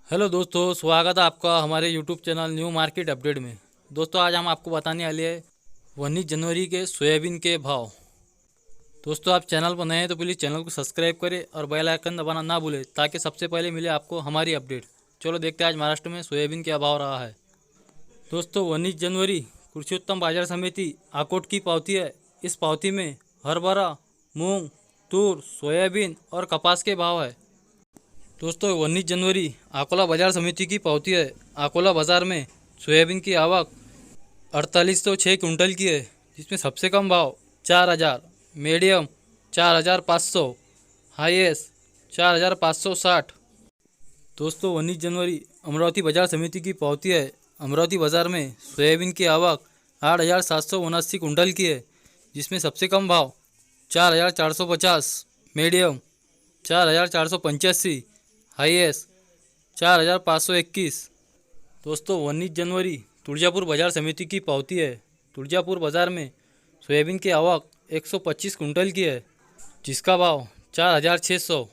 Hello दोस्तों, स्वागत है आपका हमारे YouTube channel new market update में। दोस्तों, आज हम आपको बताने वाले हैं 19 जनवरी के सोयाबीन के भाव। दोस्तों, आप चैनल पर नए हैं तो प्लीज़ चैनल को सब्सक्राइब करें और बेल आइकन दबाना ना भूलें ताकि सबसे पहले मिले आपको हमारी अपडेट। चलो देखते हैं आज महाराष्ट्र में सोयाबीन क्या भाव रहा है। दोस्तों, 19 जनवरी कृषि उत्पन्न बाजार समिति आकोट की पावती है। इस पावती में हरभरा, मूंग, तूर, सोयाबीन और कपास के भाव है। दोस्तों, 19 जनवरी अकोला बाजार समिति की पावती है। अकोला बाजार में सोयाबीन की आवक 4806 कुंटल की है, जिसमें सबसे कम भाव 4000, मीडियम 4500, हाईएस्ट 4560। दोस्तों, 19 जनवरी अमरावती बाजार समिति की पावती है। अमरावती बाजार में सोयाबीन की आवक 8779 कुंटल की है, जिसमें सबसे कम भाव 4450, मीडियम 4485, हाईएस्ट 4521। दोस्तों, 19 जनवरी तुळजापुर बाजार समिति की पावती है। तुळजापुर बाजार में सोयाबीन की आवक 125 कुंटल की है, जिसका भाव 4600।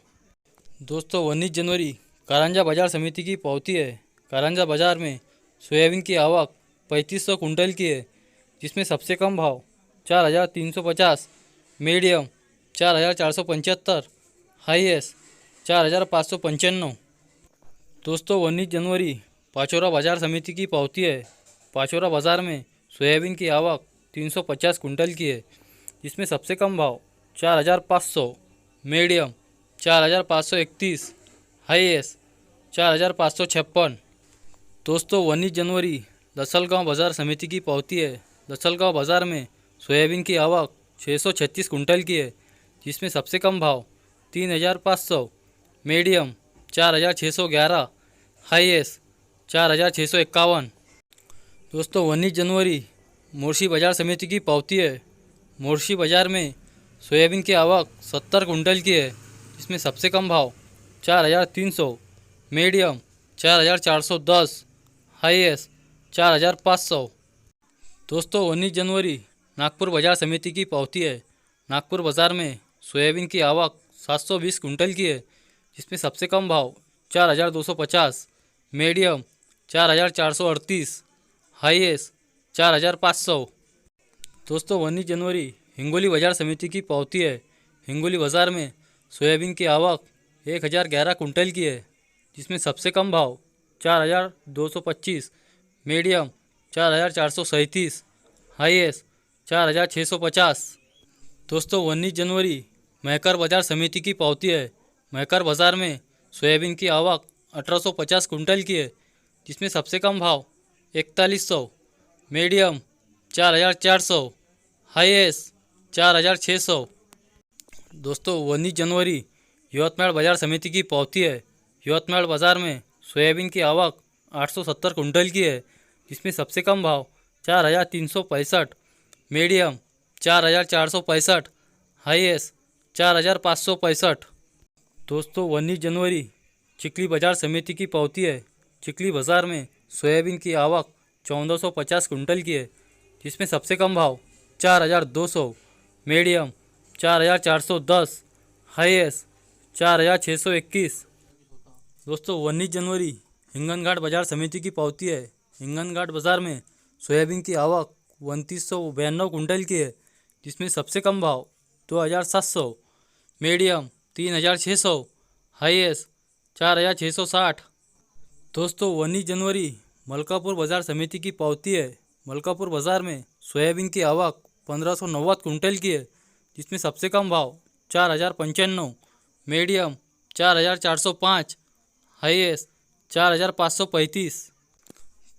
दोस्तों, 19 जनवरी कारंजा बाजार समिति की पावती है। कारंजा बाजार में सोयाबीन की आवक 3500 कुंटल की है, जिसमें सबसे कम भाव 4350, मीडियम 4475, हाईएस्ट 4595। दोस्तों, 19 जनवरी पाचोरा बाजार समिति की पावती है। पाचोरा बाजार में सोयाबीन की आवक 350 कुंटल की है, जिसमें सबसे कम भाव 4500, मीडियम 4531, हाईएस्ट 4556। दोस्तों, 19 जनवरी लसलगांव बाजार समिति की पावती है। लसलगांव बाजार में सोयाबीन की आवक 636 कुंटल की है, जिसमें सबसे कम भाव 3500, मीडियम 4611, हाईएस्ट 4651। दोस्तों, 19 जनवरी मोर्शी बाजार समिति की पावती है। मोर्शी बाजार में सोयाबीन की आवक 70 कुंटल की है, जिसमें सबसे कम भाव 4300, मीडियम 4410, हाईएस्ट 4500। दोस्तों, 19 जनवरी नागपुर बाजार समिति की पावती है। नागपुर बाजार में सोयाबीन की आवक 720 कुंटल की है, जिसमें सबसे कम भाव 4250, मीडियम 4438, हाईएस्ट 4500। दोस्तों, 19 जनवरी हिंगोली बाजार समिति की पावती है। हिंगोली बाजार में सोयाबीन की आवक 1011 कुंटल की है, जिसमें सबसे कम भाव 4225, मीडियम 4437, हाईएस्ट 4650। दोस्तों, 19 जनवरी महकर बाजार समिति की पावती है। महकर बाजार में सोयाबीन की आवक 1850 कुंटल की है, जिसमें सबसे कम भाव 4100, मीडियम 4400, हाईएस्ट 4600। दोस्तों, 19 जनवरी यवतमाल बाजार समिति की पावती है। यवतमाल बाजार में सोयाबीन की आवक 870 कुंटल की है, जिसमें सबसे कम भाव 4365, मीडियम 4465, हाईएस्ट 4565। दोस्तों, 19 जनवरी चिखली बाजार समिति की पावती है। चिखली बाजार में सोयाबीन की आवक 1450 कुंटल की है, जिसमें सबसे कम भाव 4200, मीडियम 4410, हाईएस्ट 4621। दोस्तों, 19 जनवरी हिंगनघाट बाजार समिति की पावती है। हिंगनघाट बाजार में सोयाबीन की आवक 2992 कुंटल की है, जिसमें सबसे कम भाव 2700, मीडियम 3600, हाईएस्ट 4660। दोस्तों, 19 जनवरी मलकापुर बाजार समिति की पावती है। मलकापुर बाजार में सोयाबीन की आवक 1590 कुंटल की है, जिसमें सबसे कम भाव 4095, मीडियम 4405, हाईएस्ट 4535।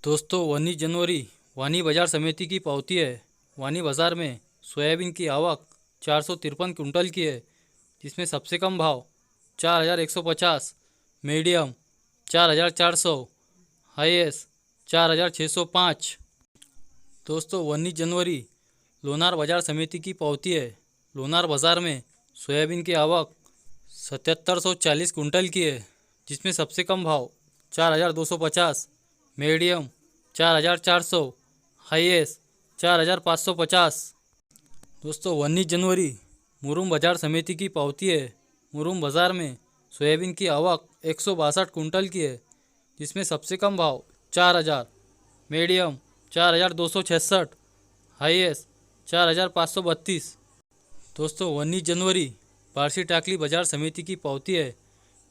दोस्तों, 19 जनवरी वानी बाजार समिति की पावती है। वानी बाजार में सोयाबीन की आवक 453 कुंटल की है, जिसमें सबसे कम भाव 4150, मीडियम 4400, हाईएस्ट 4605। दोस्तों, 19 जनवरी लोनार बाजार समिति की पावती है। लोनार बाजार में सोयाबीन की आवक 7740 कुंटल की है, जिसमें सबसे कम भाव 4250, मीडियम 4400, हाईएस्ट 4550। दोस्तों, 19 जनवरी मुरुम बाजार समिति की पावती है। मुरुम बाजार में सोयाबीन की आवक 162 कुंटल की है, जिसमें सबसे कम भाव 4,000, मीडियम 4,266, हाईएस्ट 4,532। दोस्तों 19 जनवरी बार्शी टाकली बाजार समिति की पावती है।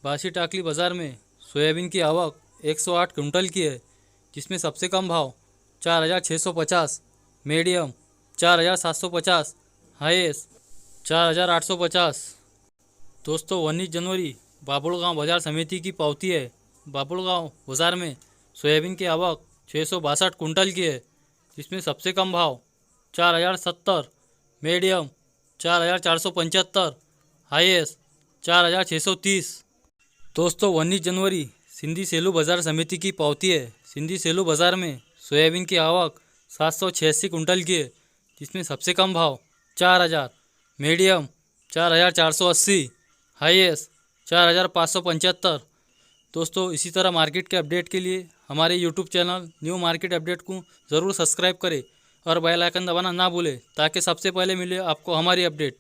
बार्शी टाकली बाजार में सोयाबीन की आवक 108 कुंटल की है, जिसमें सबसे कम भाव 4,650, मीडियम 4,750, हाईएस्ट 4,850। दोस्तों 19 जनवरी बाबुलगांव बाजार समिति की पावती है। बाबुलगांव बाजार में सोयाबीन की आवक 662 कुंटल की है, जिसमें सबसे कम भाव 4,070, मीडियम 4,475, हाईएस्ट 4,630। दोस्तों 19 जनवरी सिंधी सेलू बाजार समिति की पावती है। सिंधी सेलू बाजार में सोयाबीन की आवक 786 कुंटल की है, जिसमें सबसे कम भाव 4,000, मीडियम 4,480, हाईएस्ट 4,575। दोस्तों इसी तरह मार्केट के अपडेट के लिए हमारे YouTube channel new market update को ज़रूर सब्सक्राइब करें और बेल आइकन दबाना ना भूलें, ताकि सबसे पहले मिले आपको हमारी अपडेट।